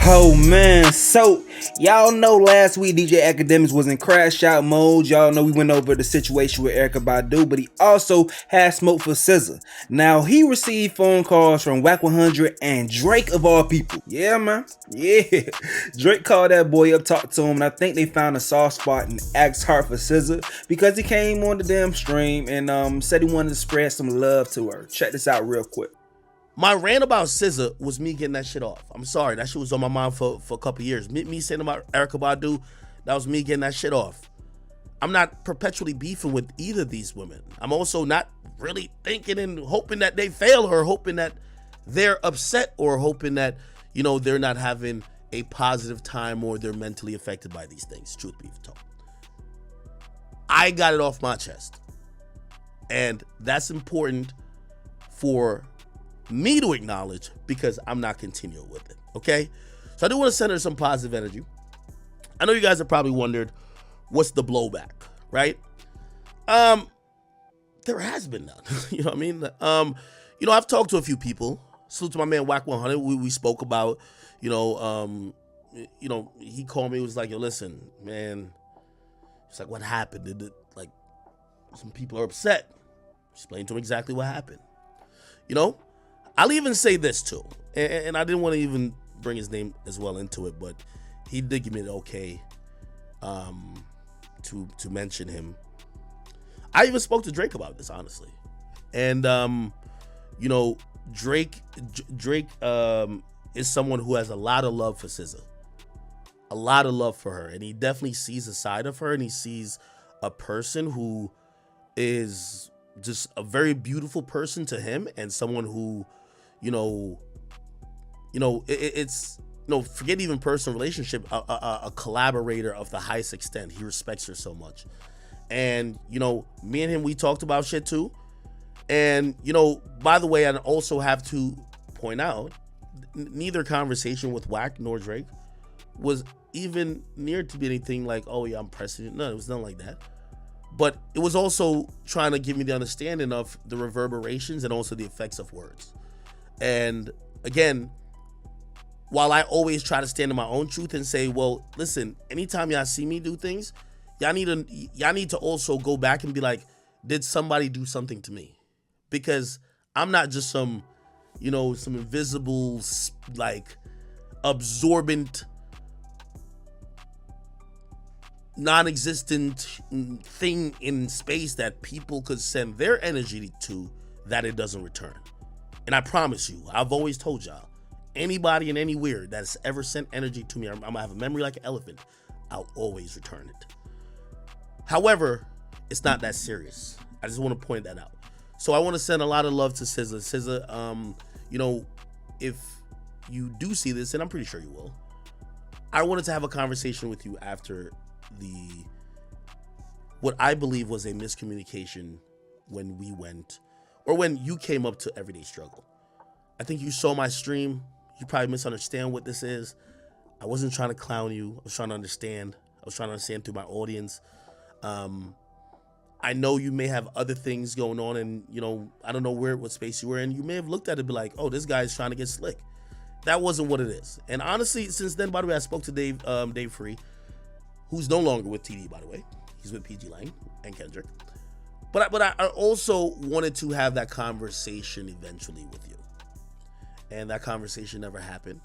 Oh man, so y'all know last week DJ Akademiks was in crash out mode. Y'all know we went over the situation with Erykah Badu, but he also had smoke for SZA. Now he received phone calls from Whack 100 and Drake of all people. Yeah, man. Yeah. Drake called that boy up, talked to him, and I think they found a soft spot and asked hard for SZA because he came on the damn stream and said he wanted to spread some love to her. Check this out real quick. My rant about SZA was me getting that shit off. I'm sorry, that shit was on my mind for a couple years. Me saying about Erykah Badu, that was me getting that shit off. I'm not perpetually beefing with either of these women. I'm also not really thinking and hoping that they fail or hoping that they're upset or hoping that, you know, they're not having a positive time or they're mentally affected by these things, truth be told. I got it off my chest. And that's important for me to acknowledge because I'm not continuing with it, okay? So I do want to send her some positive energy. I know you guys have probably wondered, what's the blowback, right? There has been none, you know what I mean? I've talked to a few people. Salute to my man Whack 100. We spoke about, he called me, was like, yo, listen, man, it's like, what happened? Some people are upset. Explain to him exactly what happened, you know? I'll even say this too, and I didn't want to even bring his name as well into it, but he did give me the okay to mention him. I even spoke to Drake about this, honestly, and Drake is someone who has a lot of love for SZA, a lot of love for her, and he definitely sees a side of her, and he sees a person who is just a very beautiful person to him, and someone who, forget even personal relationship, a collaborator of the highest extent. He respects her so much. And, me and him, we talked about shit too. And, by the way, I also have to point out, neither conversation with Whack nor Drake was even near to be anything like, oh yeah, I'm pressing it. No, it was nothing like that. But it was also trying to give me the understanding of the reverberations and also the effects of words. And again, while I always try to stand in my own truth and say, well, listen, anytime y'all see me do things, y'all need to also go back and be like, did somebody do something to me? Because I'm not just some invisible, like, absorbent, non-existent thing in space that people could send their energy to that it doesn't return. And I promise you, I've always told y'all, anybody and anywhere that's ever sent energy to me, I'm gonna have a memory like an elephant. I'll always return it. However, it's not that serious. I just want to point that out. So I want to send a lot of love to SZA. SZA, if you do see this, and I'm pretty sure you will, I wanted to have a conversation with you after what I believe was a miscommunication when you came up to Everyday Struggle. I think you saw my stream. You probably misunderstand what this is. I wasn't trying to clown you. I was trying to understand. I was trying to understand through my audience. I know you may have other things going on, and I don't know what space you were in. You may have looked at it and be like, oh, this guy's trying to get slick. That wasn't what it is. And honestly, since then, by the way, I spoke to Dave Free, who's no longer with TD, by the way. He's with PG Lang and Kendrick. But I also wanted to have that conversation eventually with you. And that conversation never happened.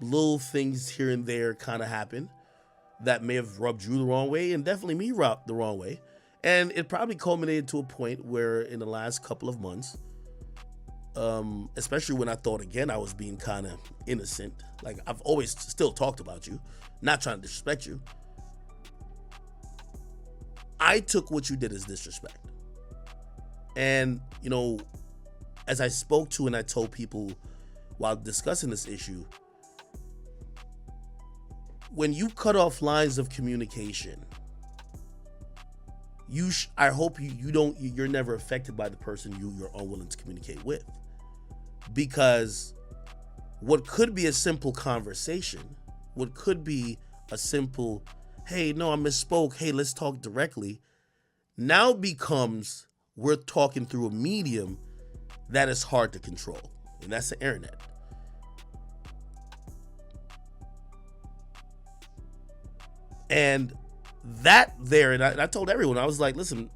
Little things here and there kind of happened that may have rubbed you the wrong way, and definitely me rubbed the wrong way. And it probably culminated to a point where in the last couple of months, especially when I thought again I was being kind of innocent, like I've always still talked about you, not trying to disrespect you, I took what you did as disrespect. And as I spoke to and I told people while discussing this issue, when you cut off lines of communication, I hope you're never affected by the person you're unwilling to communicate with. Because what could be a simple conversation, what could be a simple, hey, no, I misspoke, hey, let's talk directly, now becomes we're talking through a medium that is hard to control, and that's the internet. And that there, and I told everyone, I was like, listen,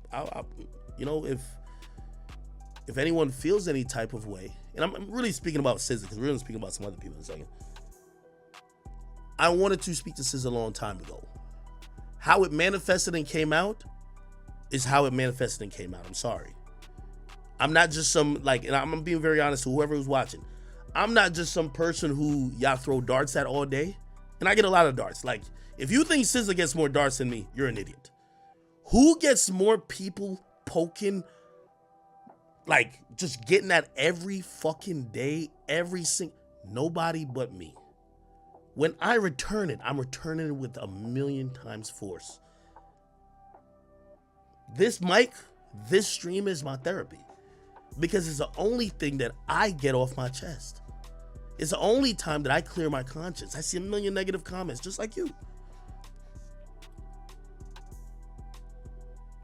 you know, if anyone feels any type of way, and I'm really speaking about SZA, because we're going to speak about some other people in a second. I wanted to speak to SZA a long time ago. How it manifested and came out is how it manifested and came out. I'm sorry. I'm not just some, like, and I'm being very honest to whoever was watching. I'm not just some person who y'all throw darts at all day. And I get a lot of darts. Like, if you think SZA gets more darts than me, you're an idiot. Who gets more people poking, like, just getting at every fucking day, nobody but me. When I return it, I'm returning it with 1,000,000 times force. This mic, this stream is my therapy, because it's the only thing that I get off my chest. It's the only time that I clear my conscience. I see 1,000,000 negative comments, just like you.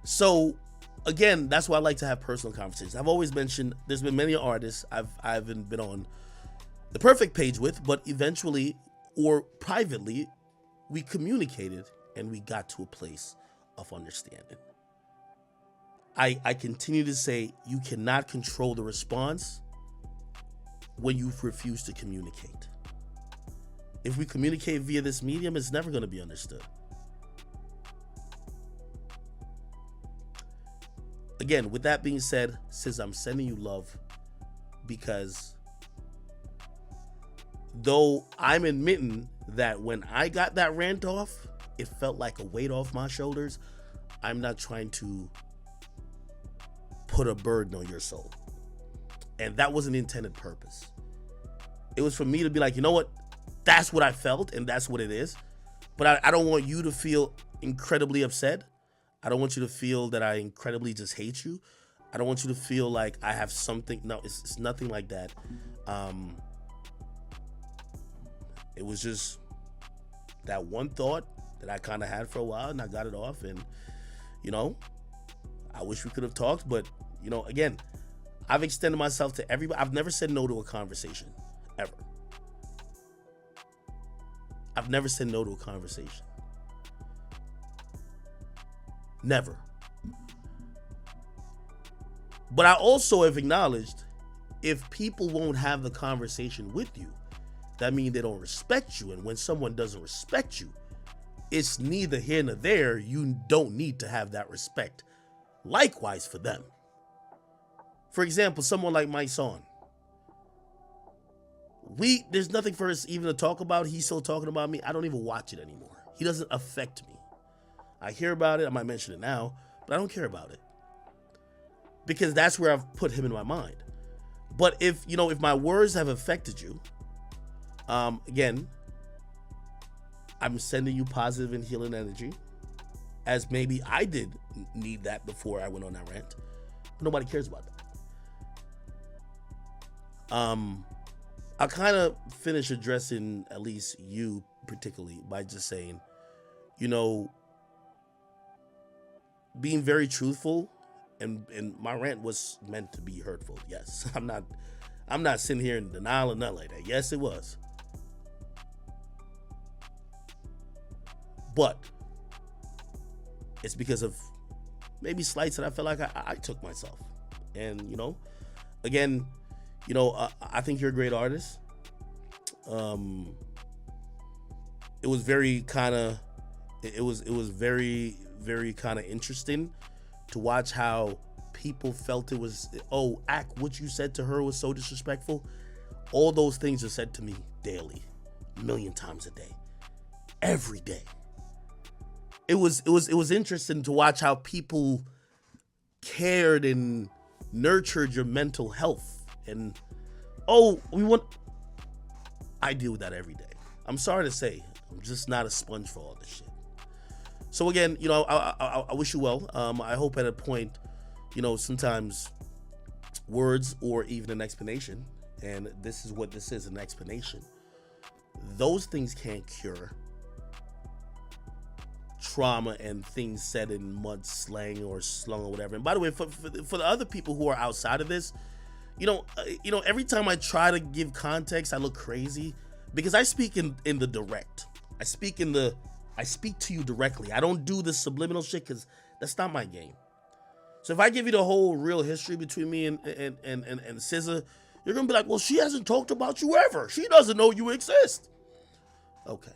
So, again, that's why I like to have personal conversations. I've always mentioned there's been many artists I haven't been on the perfect page with, but eventually or privately, we communicated and we got to a place of understanding. I continue to say you cannot control the response when you refuse to communicate. If we communicate via this medium, it's never going to be understood. Again, with that being said, SZA, I'm sending you love, because though I'm admitting that when I got that rant off, it felt like a weight off my shoulders, I'm not trying to put a burden on your soul. And that wasn't the intended purpose. It was for me to be like, you know what? That's what I felt, and that's what it is. But I don't want you to feel incredibly upset. I don't want you to feel that I incredibly just hate you. I don't want you to feel like I have something. No, it's nothing like that. It was just that one thought that I kind of had for a while, and I got it off. And, you know, I wish we could have talked, but, you know, again, I've extended myself to everybody. I've never said no to a conversation, ever. I've never said no to a conversation. Never. But I also have acknowledged, if people won't have the conversation with you, that means they don't respect you. And when someone doesn't respect you, it's neither here nor there. You don't need to have that respect. Likewise for them. For example, someone like my son. There's nothing for us even to talk about. He's still talking about me. I don't even watch it anymore. He doesn't affect me. I hear about it. I might mention it now, but I don't care about it, because that's where I've put him in my mind. But if my words have affected you, again, I'm sending you positive and healing energy, as maybe I did need that before I went on that rant, but nobody cares about that. I'll kind of finish addressing at least you particularly by just saying, being very truthful, and my rant was meant to be hurtful. Yes, I'm not sitting here in denial or nothing like that. Yes, it was. But it's because of maybe slights that I felt like I took myself. And, again, I think you're a great artist. It was very kind of, it was very, very kind of interesting to watch how people felt it was, what you said to her was so disrespectful. All those things are said to me daily, 1,000,000 times a day, every day. It was interesting to watch how people cared and nurtured your mental health. And I deal with that every day. I'm sorry to say, I'm just not a sponge for all this shit. So again, I wish you well. I hope at a point, sometimes words or even an explanation, and this is what this is, an explanation. Those things can't cure trauma and things said in mud slang or slung or whatever. And by the way, for the other people who are outside of this, every time I try to give context, I look crazy because I speak in the direct. I speak in the I speak to you directly. I don't do this subliminal shit because that's not my game. So if I give you the whole real history between me and SZA, you're gonna be like, well, she hasn't talked about you ever. She doesn't know you exist. Okay.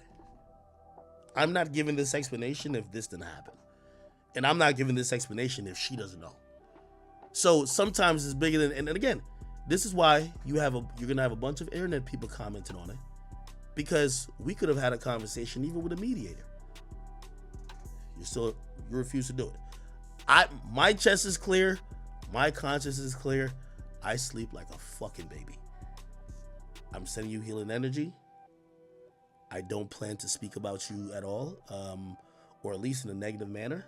I'm not giving this explanation if this didn't happen. And I'm not giving this explanation if she doesn't know. So sometimes it's bigger than, and again, this is why you're gonna have a bunch of internet people commenting on it. Because we could have had a conversation even with a mediator. You refuse to do it. My chest is clear, my conscience is clear. I sleep like a fucking baby. I'm sending you healing energy. I don't plan to speak about you at all, or at least in a negative manner,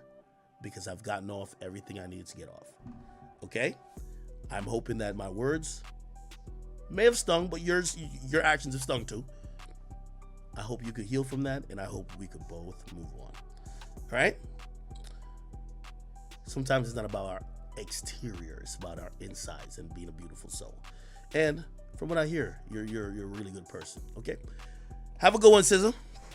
because I've gotten off everything I needed to get off. Okay? I'm hoping that my words may have stung, but your actions have stung too. I hope you could heal from that, and I hope we could both move on. All right? Sometimes it's not about our exterior; it's about our insides and being a beautiful soul. And from what I hear, you're a really good person. Okay? Have a good one, SZA.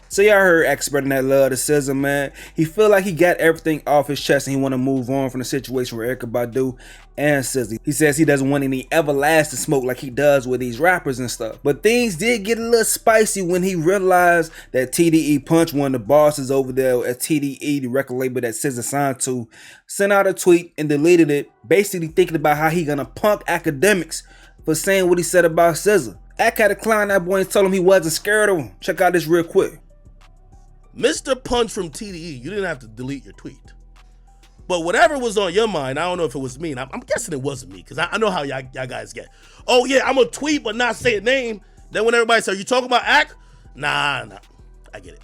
So y'all heard expert in that love to SZA, man. He feel like he got everything off his chest and he want to move on from the situation with Erykah Badu and SZA. He says he doesn't want any everlasting smoke like he does with these rappers and stuff. But things did get a little spicy when he realized that TDE Punch, one of the bosses over there at TDE, the record label that SZA signed to, sent out a tweet and deleted it, basically thinking about how he gonna punk Akademiks for saying what he said about SZA. Ak had to clown that boy and told him he wasn't scared of him. Check out this real quick. Mr. Punch from TDE, you didn't have to delete your tweet. But whatever was on your mind, I don't know if it was me. And I'm guessing it wasn't me, because I know how y'all guys get. Oh, yeah, I'm going to tweet but not say a name. Then when everybody says, are you talking about Ak? Nah. I get it.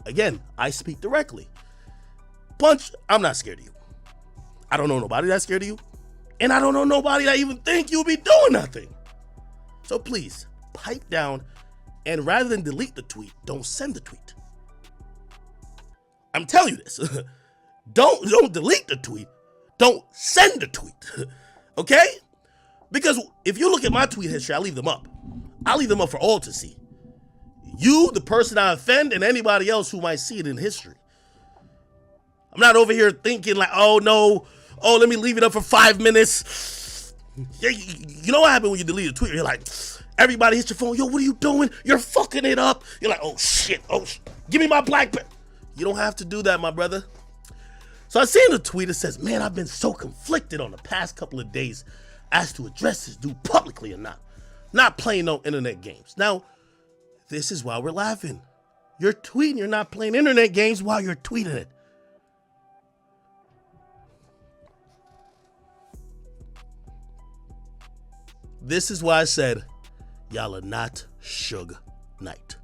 Again, I speak directly. Punch, I'm not scared of you. I don't know nobody that's scared of you. And I don't know nobody that even think you'll be doing nothing. So please, pipe down. And rather than delete the tweet, don't send the tweet. I'm telling you this. Don't delete the tweet. Don't send the tweet. Okay? Because if you look at my tweet history, I leave them up. I leave them up for all to see. You, the person I offend, and anybody else who might see it in history. I'm not over here thinking like, oh no, let me leave it up for 5 minutes. You know what happened when you delete a tweet? You're like, everybody hits your phone. Yo, what are you doing? You're fucking it up. You're like, oh shit. Give me my black pen. You don't have to do that, my brother. So I seen a tweet that says, man, I've been so conflicted on the past couple of days as to address this dude publicly or not. Not playing no internet games. Now, this is why we're laughing. You're tweeting, you're not playing internet games while you're tweeting it. This is why I said, y'all are not Suge Knight.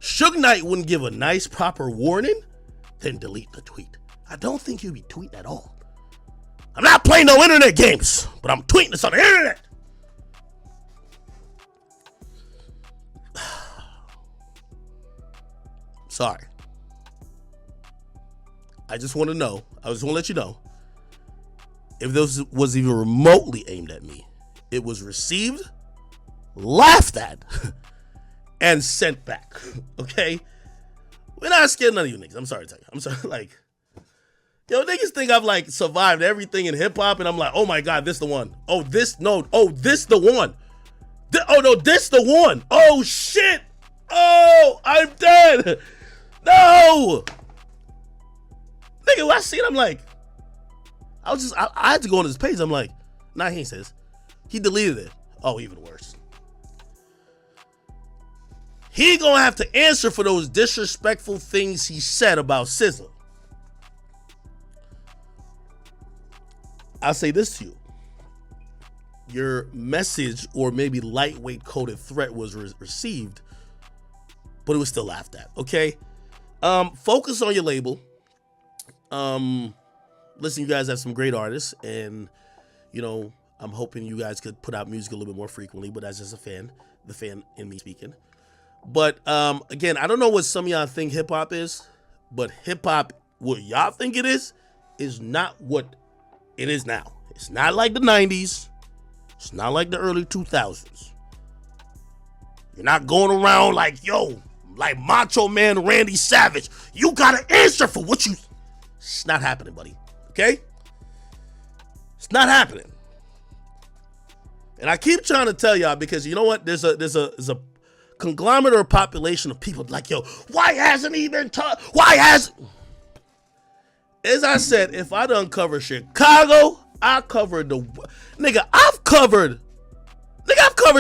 Suge Knight wouldn't give a nice, proper warning, then delete the tweet. I don't think he'd be tweeting at all. I'm not playing no internet games, but I'm tweeting this on the internet. Sorry. I just want to know, I just want to let you know, if this was even remotely aimed at me, it was received, laughed at, and sent back. Okay? We're not scared of none of you niggas. I'm sorry to tell you. I'm sorry. Like, yo, niggas think I've like survived everything in hip hop, and I'm like, oh my God, this the one. Oh, this the one. This the one. Oh shit. Oh, I'm dead. No. Nigga, when I see it, I'm like, I had to go on his page. I'm like, nah, he ain't says. He deleted it. Oh, even worse. He gonna have to answer for those disrespectful things he said about SZA. I'll say this to you. Your message or maybe lightweight coded threat was received, but it was still laughed at, okay? Focus on your label. Listen, you guys have some great artists, and, you know, I'm hoping you guys could put out music a little bit more frequently, but that's just the fan in me speaking. But again, I don't know what some of y'all think hip hop is, but hip hop, what y'all think it is not what it is now. It's not like the 90s. It's not like the early 2000s. You're not going around like, yo, like Macho Man Randy Savage. You gotta answer for what you. It's not happening, buddy. Okay? It's not happening. And I keep trying to tell y'all because you know what? There's a conglomerate or population of people like, yo, why hasn't he been taught? Why has? As I said, if I done cover Chicago, I covered the nigga. I've covered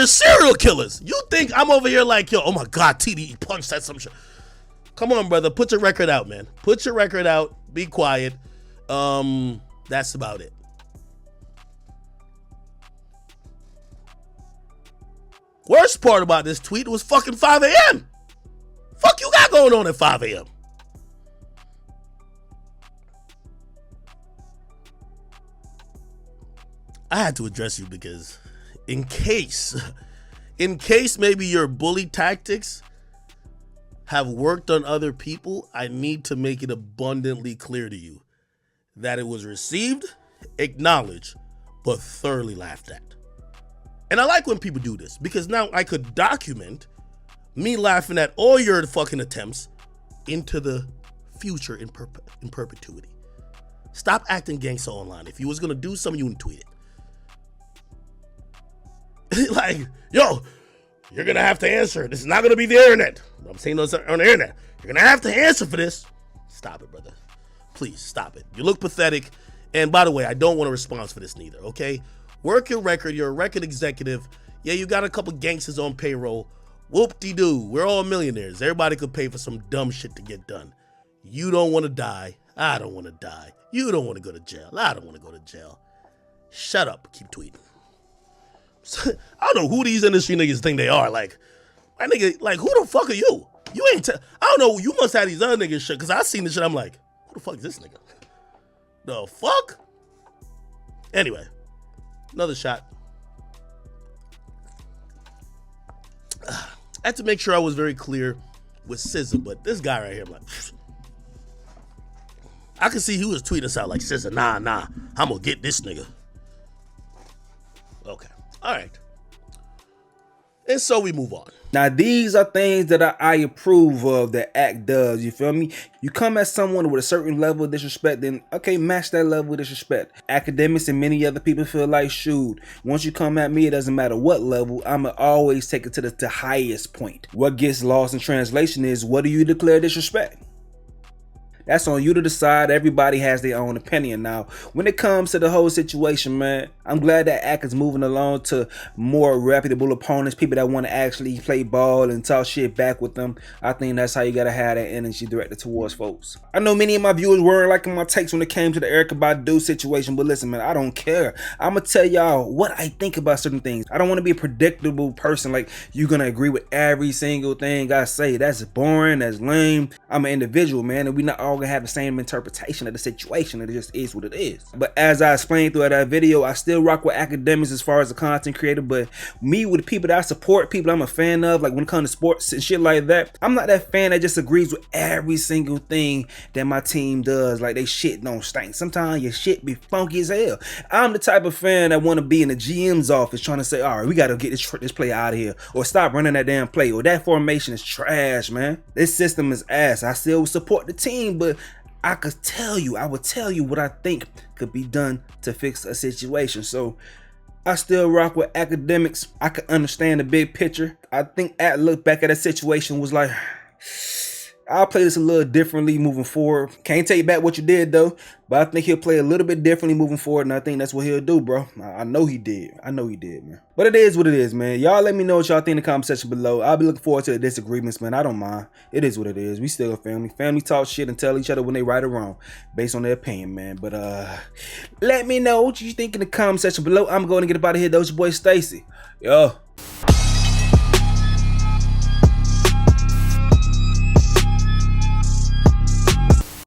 serial killers. You think I'm over here like, yo, oh my God, TDE punched that some shit. Come on, brother. Put your record out, man. Put your record out. Be quiet. That's about it. Worst part about this tweet was fucking 5 a.m. Fuck you got going on at 5 a.m. I had to address you because in case maybe your bully tactics have worked on other people, I need to make it abundantly clear to you that it was received, acknowledged, but thoroughly laughed at. And I like when people do this because now I could document me laughing at all your fucking attempts into the future in perpetuity. Stop acting gangsta online. If you was gonna do something, you wouldn't tweet it. Like, yo, you're gonna have to answer. This is not gonna be the internet. I'm saying this on the internet. You're gonna have to answer for this. Stop it, brother. Please stop it. You look pathetic. And by the way, I don't want a response for this neither, okay? Work your record. You're a record executive. Yeah, you got a couple gangsters on payroll. Whoop-de-doo. We're all millionaires. Everybody could pay for some dumb shit to get done. You don't want to die. I don't want to die. You don't want to go to jail. I don't want to go to jail. Shut up. Keep tweeting. I don't know who these industry niggas think they are. Like, my nigga, like, who the fuck are you? You ain't, I don't know. You must have these other niggas shit. Because I seen this shit. I'm like, who the fuck is this nigga? The fuck? Anyway, another shot. I had to make sure I was very clear with SZA, but this guy right here, I'm like, I could see he was tweeting us out like, SZA, nah, I'm gonna get this nigga. Okay, all right. And so we move on. Now, these are things that I approve of that Act does, you feel me? You come at someone with a certain level of disrespect, then, okay, match that level of disrespect. Akademiks and many other people feel like, shoot, once you come at me, it doesn't matter what level, I'ma always take it to the highest point. What gets lost in translation is, what do you declare disrespect? That's on you to decide. Everybody has their own opinion. Now, when it comes to the whole situation, man, I'm glad that Ak is moving along to more reputable opponents, people that want to actually play ball and talk shit back with them. I think that's how you got to have that energy directed towards folks. I know many of my viewers weren't liking my takes when it came to the Erykah Badu situation, but listen, man, I don't care. I'm going to tell y'all what I think about certain things. I don't want to be a predictable person like you're going to agree with every single thing I say. That's boring. That's lame. I'm an individual, man, and we not all gonna have the same interpretation of the situation. It just is what it is. But as I explained throughout that video, I still rock with Akademiks as far as a content creator, but me with the people that I support, people I'm a fan of, like when it comes to sports and shit like that, I'm not that fan that just agrees with every single thing that my team does. Like, they shit don't stink. Sometimes your shit be funky as hell. I'm the type of fan that want to be in the GM's office trying to say, all right, we got to get this play out of here, or stop running that damn play, or that formation is trash, man. This system is ass. I still support the team, but I would tell you what I think could be done to fix a situation. So I still rock with Akademiks. I can understand the big picture. I think Ak looked back at a situation was like, I'll play this a little differently moving forward. Can't take back what you did though, but I think he'll play a little bit differently moving forward, and I think that's what he'll do, bro. I know he did. Man. But it is what it is, man. Y'all let me know what y'all think in the comment section below. I'll be looking forward to the disagreements, man. I don't mind. It is what it is. We still a family. Family talk shit and tell each other when they right or wrong based on their opinion, man. But let me know what you think in the comment section below. I'm going to get up out of here, though. It's your boy Stacy. Yo.